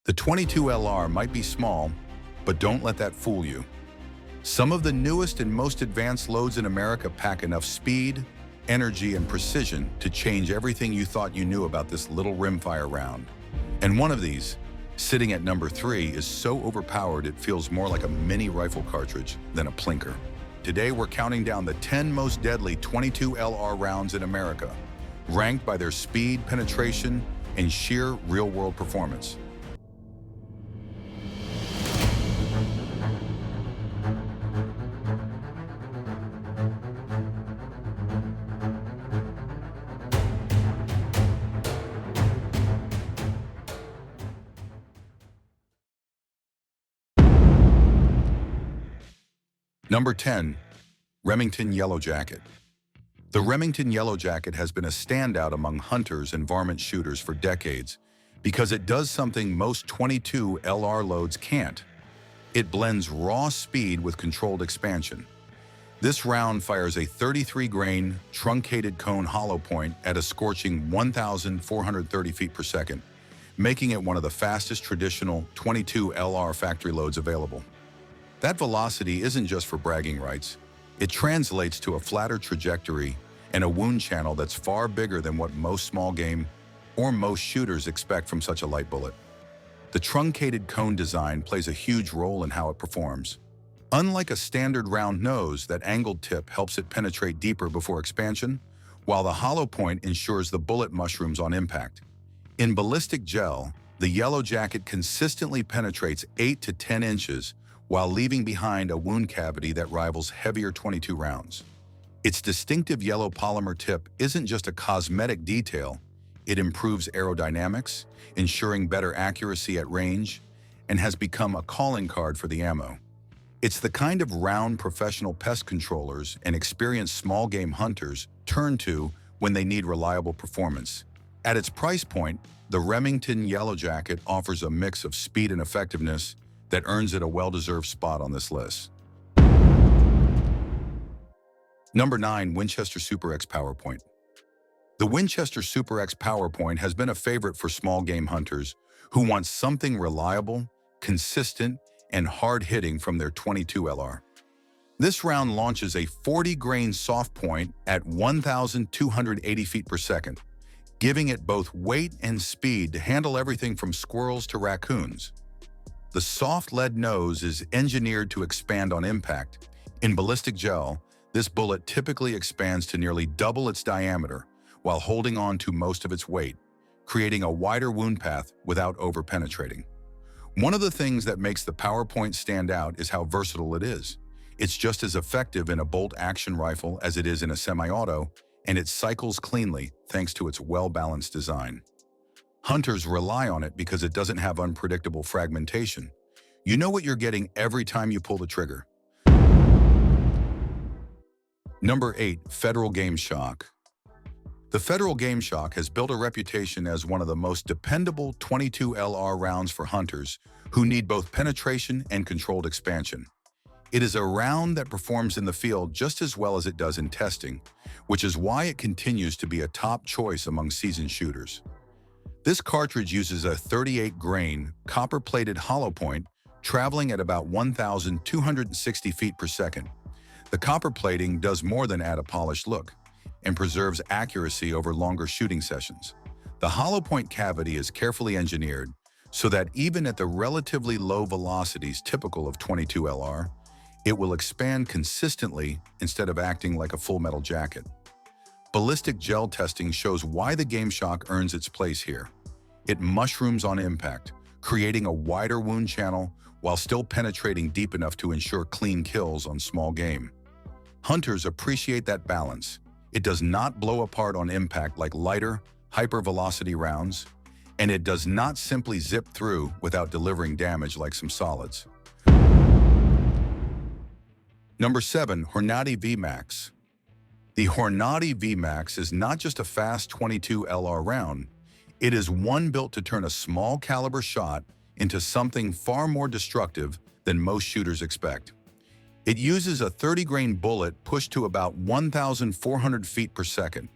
The 22LR might be small, but don't let that fool you. Some of the newest and most advanced loads in America pack enough speed, energy, and precision to change everything you thought you knew about this little rimfire round. And one of these, sitting at number 3, is so overpowered it feels more like a mini rifle cartridge than a plinker. Today we're counting down the 10 most deadly 22LR rounds in America, ranked by their speed, penetration, and sheer real-world performance. Number 10, Remington Yellow Jacket. The Remington Yellow Jacket has been a standout among hunters and varmint shooters for decades because it does something most 22 LR loads can't. It blends raw speed with controlled expansion. This round fires a 33-grain, truncated cone hollow point at a scorching 1,430 feet per second, making it one of the fastest traditional 22 LR factory loads available. That velocity isn't just for bragging rights. It translates to a flatter trajectory and a wound channel that's far bigger than what most small game or most shooters expect from such a light bullet. The truncated cone design plays a huge role in how it performs. Unlike a standard round nose, that angled tip helps it penetrate deeper before expansion, while the hollow point ensures the bullet mushrooms on impact. In ballistic gel, the Yellow Jacket consistently penetrates 8 to 10 inches while leaving behind a wound cavity that rivals heavier 22 rounds. Its distinctive yellow polymer tip isn't just a cosmetic detail, it improves aerodynamics, ensuring better accuracy at range, and has become a calling card for the ammo. It's the kind of round professional pest controllers and experienced small game hunters turn to when they need reliable performance. At its price point, the Remington Yellow Jacket offers a mix of speed and effectiveness that earns it a well-deserved spot on this list. Number 9, Winchester SuperX PowerPoint. The Winchester SuperX PowerPoint has been a favorite for small game hunters who want something reliable, consistent, and hard-hitting from their 22LR. This round launches a 40-grain soft point at 1,280 feet per second, giving it both weight and speed to handle everything from squirrels to raccoons. The soft lead nose is engineered to expand on impact. In ballistic gel, this bullet typically expands to nearly double its diameter while holding on to most of its weight, creating a wider wound path without over-penetrating. One of the things that makes the PowerPoint stand out is how versatile it is. It's just as effective in a bolt-action rifle as it is in a semi-auto, and it cycles cleanly thanks to its well-balanced design. Hunters rely on it because it doesn't have unpredictable fragmentation. You know what you're getting every time you pull the trigger. Number 8, Federal Game Shock. The Federal Game Shock has built a reputation as one of the most dependable 22LR rounds for hunters who need both penetration and controlled expansion. It is a round that performs in the field just as well as it does in testing, which is why it continues to be a top choice among seasoned shooters. This cartridge uses a 38-grain, copper-plated hollow point traveling at about 1,260 feet per second. The copper plating does more than add a polished look and preserves accuracy over longer shooting sessions. The hollow point cavity is carefully engineered so that even at the relatively low velocities typical of 22LR, it will expand consistently instead of acting like a full metal jacket. Ballistic gel testing shows why the Game Shock earns its place here. It mushrooms on impact, creating a wider wound channel while still penetrating deep enough to ensure clean kills on small game. Hunters appreciate that balance. It does not blow apart on impact like lighter, hyper-velocity rounds, and it does not simply zip through without delivering damage like some solids. Number 7, Hornady V-Max. The Hornady V-Max is not just a fast 22LR round, it is one built to turn a small caliber shot into something far more destructive than most shooters expect. It uses a 30-grain bullet pushed to about 1,400 feet per second,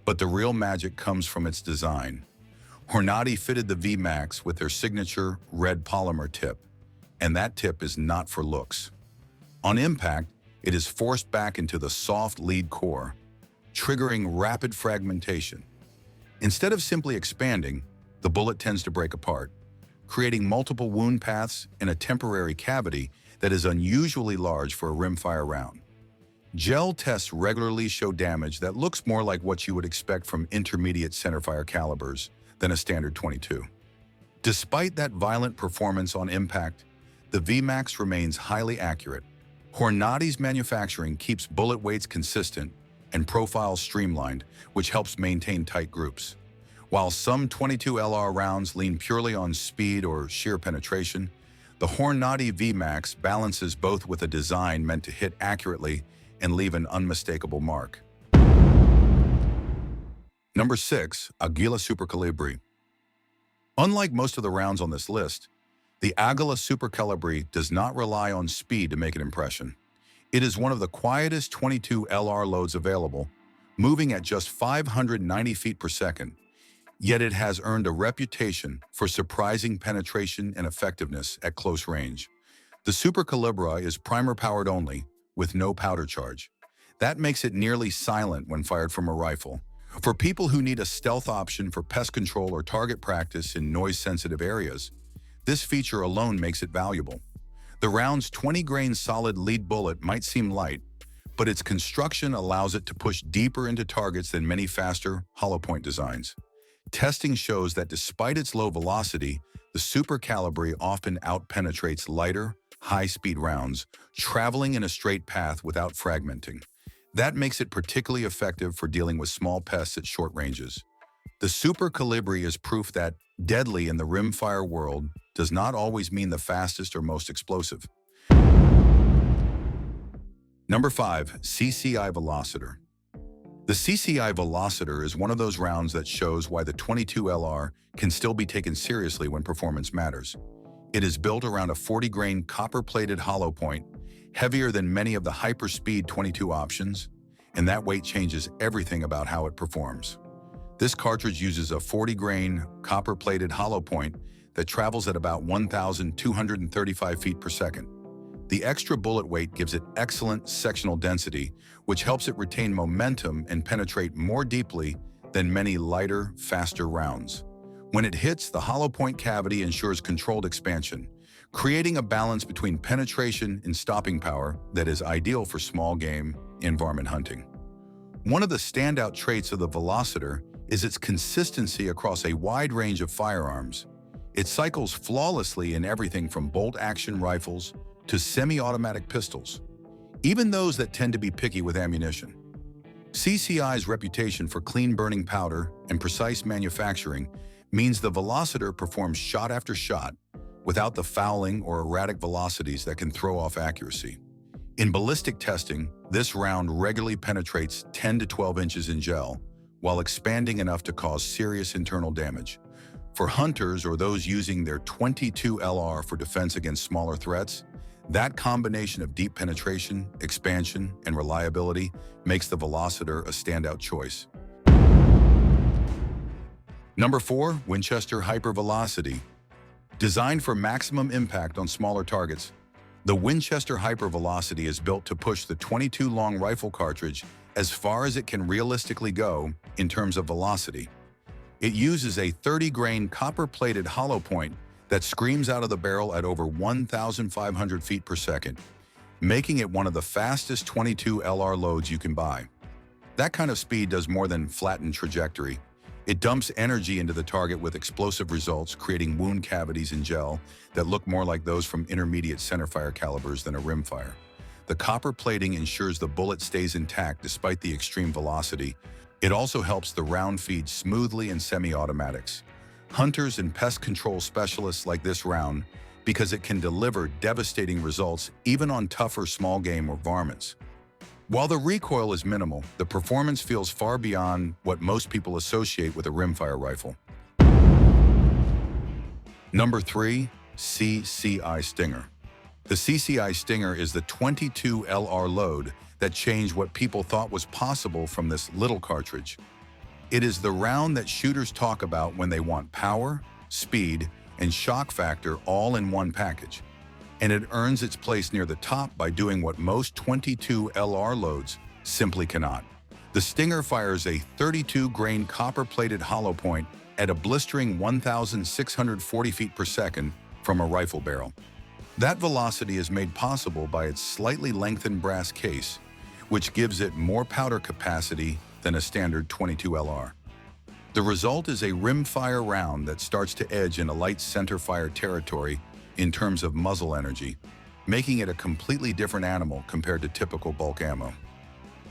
but the real magic comes from its design. Hornady fitted the V-Max with their signature red polymer tip, and that tip is not for looks. On impact, it is forced back into the soft lead core, triggering rapid fragmentation. Instead of simply expanding, the bullet tends to break apart, creating multiple wound paths in a temporary cavity that is unusually large for a rimfire round. Gel tests regularly show damage that looks more like what you would expect from intermediate centerfire calibers than a standard .22. Despite that violent performance on impact, the V-Max remains highly accurate. Hornady's manufacturing keeps bullet weights consistent and profiles streamlined, which helps maintain tight groups. While some .22 LR rounds lean purely on speed or sheer penetration, the Hornady V-Max balances both with a design meant to hit accurately and leave an unmistakable mark. Number 6. Aguila Super Calibri. Unlike most of the rounds on this list, the Aguila Super Calibri does not rely on speed to make an impression. It is one of the quietest .22 LR loads available, moving at just 590 feet per second, yet it has earned a reputation for surprising penetration and effectiveness at close range. The Super Calibri is primer-powered only, with no powder charge. That makes it nearly silent when fired from a rifle. For people who need a stealth option for pest control or target practice in noise-sensitive areas, this feature alone makes it valuable. The round's 20-grain solid lead bullet might seem light, but its construction allows it to push deeper into targets than many faster, hollow-point designs. Testing shows that despite its low velocity, the Super Calibri often outpenetrates lighter, high-speed rounds, traveling in a straight path without fragmenting. That makes it particularly effective for dealing with small pests at short ranges. The Super Calibri is proof that deadly in the rimfire world does not always mean the fastest or most explosive. Number 5. CCI Velocitor. The CCI Velocitor is one of those rounds that shows why the .22 LR can still be taken seriously when performance matters. It is built around a 40-grain copper-plated hollow point, heavier than many of the hyper-speed .22 options, and that weight changes everything about how it performs. This cartridge uses a 40-grain copper-plated hollow point that travels at about 1,235 feet per second. The extra bullet weight gives it excellent sectional density, which helps it retain momentum and penetrate more deeply than many lighter, faster rounds. When it hits, the hollow point cavity ensures controlled expansion, creating a balance between penetration and stopping power that is ideal for small game and varmint hunting. One of the standout traits of the Velocitor is its consistency across a wide range of firearms. It cycles flawlessly in everything from bolt-action rifles to semi-automatic pistols, even those that tend to be picky with ammunition. CCI's reputation for clean-burning powder and precise manufacturing means the Velocitor performs shot after shot without the fouling or erratic velocities that can throw off accuracy. In ballistic testing, this round regularly penetrates 10 to 12 inches in gel, while expanding enough to cause serious internal damage. For hunters or those using their .22 LR for defense against smaller threats, that combination of deep penetration, expansion, and reliability makes the Velocitor a standout choice. Number 4. Winchester Hyper Velocity. Designed for maximum impact on smaller targets, the Winchester Hyper Velocity is built to push the .22 long rifle cartridge as far as it can realistically go in terms of velocity. It uses a 30-grain copper-plated hollow point that screams out of the barrel at over 1,500 feet per second, making it one of the fastest .22 LR loads you can buy. That kind of speed does more than flatten trajectory. It dumps energy into the target with explosive results, creating wound cavities in gel that look more like those from intermediate centerfire calibers than a rimfire. The copper plating ensures the bullet stays intact despite the extreme velocity. It also helps the round feed smoothly in semi-automatics. Hunters and pest control specialists like this round because it can deliver devastating results even on tougher small game or varmints. While the recoil is minimal, the performance feels far beyond what most people associate with a rimfire rifle. Number 3. CCI Stinger. The CCI Stinger is the .22 LR load that changed what people thought was possible from this little cartridge. It is the round that shooters talk about when they want power, speed, and shock factor all in one package. And it earns its place near the top by doing what most .22 LR loads simply cannot. The Stinger fires a 32-grain copper-plated hollow point at a blistering 1,640 feet per second from a rifle barrel. That velocity is made possible by its slightly lengthened brass case, which gives it more powder capacity than a standard .22 LR. The result is a rimfire round that starts to edge in a light center-fire territory in terms of muzzle energy, making it a completely different animal compared to typical bulk ammo.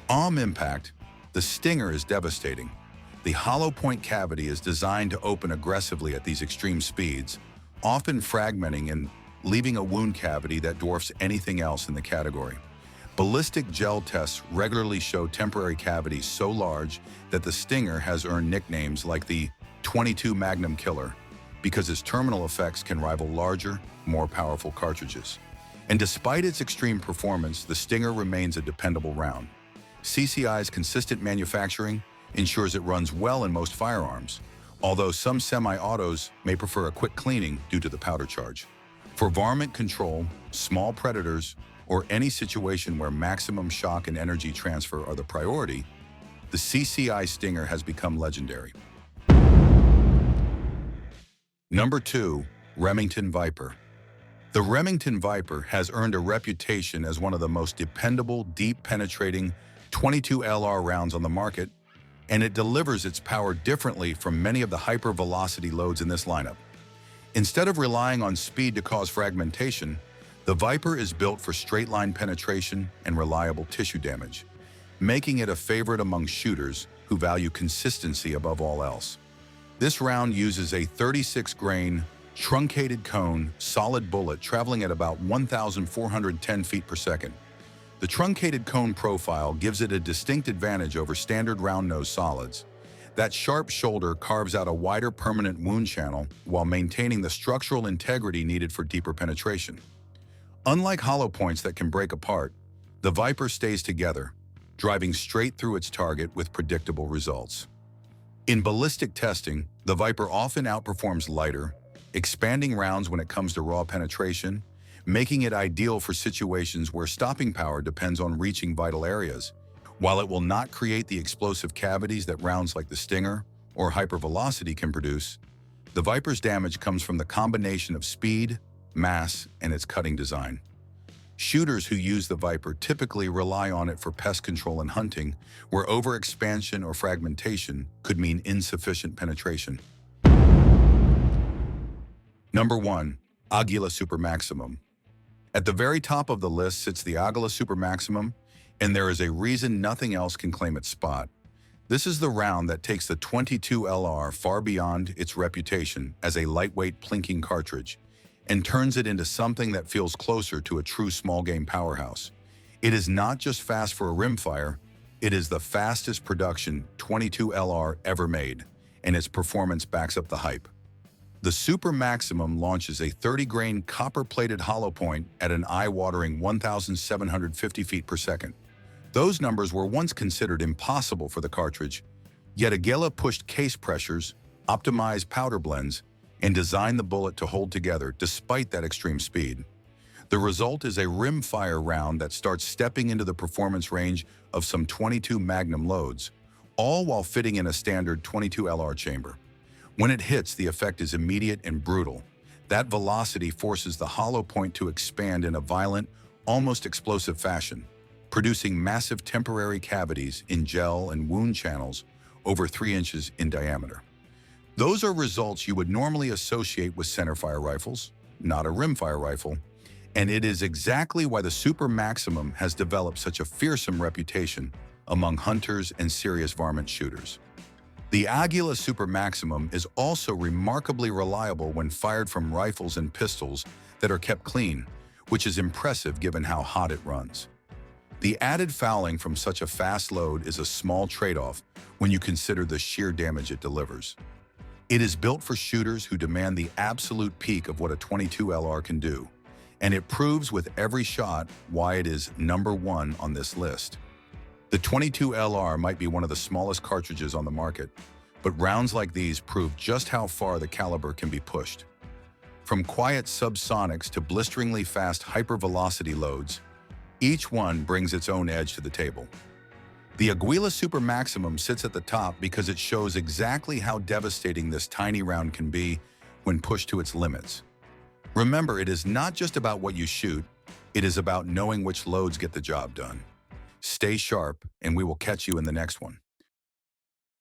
On impact, the Stinger is devastating. The hollow point cavity is designed to open aggressively at these extreme speeds, often fragmenting and leaving a wound cavity that dwarfs anything else in the category. Ballistic gel tests regularly show temporary cavities so large that the Stinger has earned nicknames like the .22 Magnum Killer, because its terminal effects can rival larger, more powerful cartridges. And despite its extreme performance, the Stinger remains a dependable round. CCI's consistent manufacturing ensures it runs well in most firearms, although some semi-autos may prefer a quick cleaning due to the powder charge. For varmint control, small predators, or any situation where maximum shock and energy transfer are the priority, the CCI Stinger has become legendary. Number 2, Remington Viper. The Remington Viper has earned a reputation as one of the most dependable, deep-penetrating .22 LR rounds on the market, and it delivers its power differently from many of the hyper-velocity loads in this lineup. Instead of relying on speed to cause fragmentation, the Viper is built for straight-line penetration and reliable tissue damage, making it a favorite among shooters who value consistency above all else. This round uses a 36-grain, truncated cone, solid bullet traveling at about 1,410 feet per second. The truncated cone profile gives it a distinct advantage over standard round-nose solids. That sharp shoulder carves out a wider permanent wound channel while maintaining the structural integrity needed for deeper penetration. Unlike hollow points that can break apart, the Viper stays together, driving straight through its target with predictable results. In ballistic testing, the Viper often outperforms lighter, expanding rounds when it comes to raw penetration, making it ideal for situations where stopping power depends on reaching vital areas. While it will not create the explosive cavities that rounds like the Stinger or hypervelocity can produce, the Viper's damage comes from the combination of speed, mass, and its cutting design. Shooters who use the Viper typically rely on it for pest control and hunting, where overexpansion or fragmentation could mean insufficient penetration. Number 1, Aguila Super Maximum. At the very top of the list sits the Aguila Super Maximum, and there is a reason nothing else can claim its spot. This is the round that takes the .22 LR far beyond its reputation as a lightweight plinking cartridge and turns it into something that feels closer to a true small-game powerhouse. It is not just fast for a rimfire, it is the fastest production .22 LR ever made, and its performance backs up the hype. The Super Maximum launches a 30-grain copper-plated hollow point at an eye-watering 1,750 feet per second. Those numbers were once considered impossible for the cartridge, yet Aguila pushed case pressures, optimized powder blends, and designed the bullet to hold together despite that extreme speed. The result is a rimfire round that starts stepping into the performance range of some .22 Magnum loads, all while fitting in a standard .22 LR chamber. When it hits, the effect is immediate and brutal. That velocity forces the hollow point to expand in a violent, almost explosive fashion, producing massive temporary cavities in gel and wound channels over 3 inches in diameter. Those are results you would normally associate with centerfire rifles, not a rimfire rifle, and it is exactly why the Super Maximum has developed such a fearsome reputation among hunters and serious varmint shooters. The Aguila Super Maximum is also remarkably reliable when fired from rifles and pistols that are kept clean, which is impressive given how hot it runs. The added fouling from such a fast load is a small trade-off when you consider the sheer damage it delivers. It is built for shooters who demand the absolute peak of what a .22 LR can do, and it proves with every shot why it is number 1 on this list. The 22LR might be one of the smallest cartridges on the market, but rounds like these prove just how far the caliber can be pushed. From quiet subsonics to blisteringly fast hypervelocity loads, each one brings its own edge to the table. The Aguila Super Maximum sits at the top because it shows exactly how devastating this tiny round can be when pushed to its limits. Remember, it is not just about what you shoot, it is about knowing which loads get the job done. Stay sharp, and we will catch you in the next one.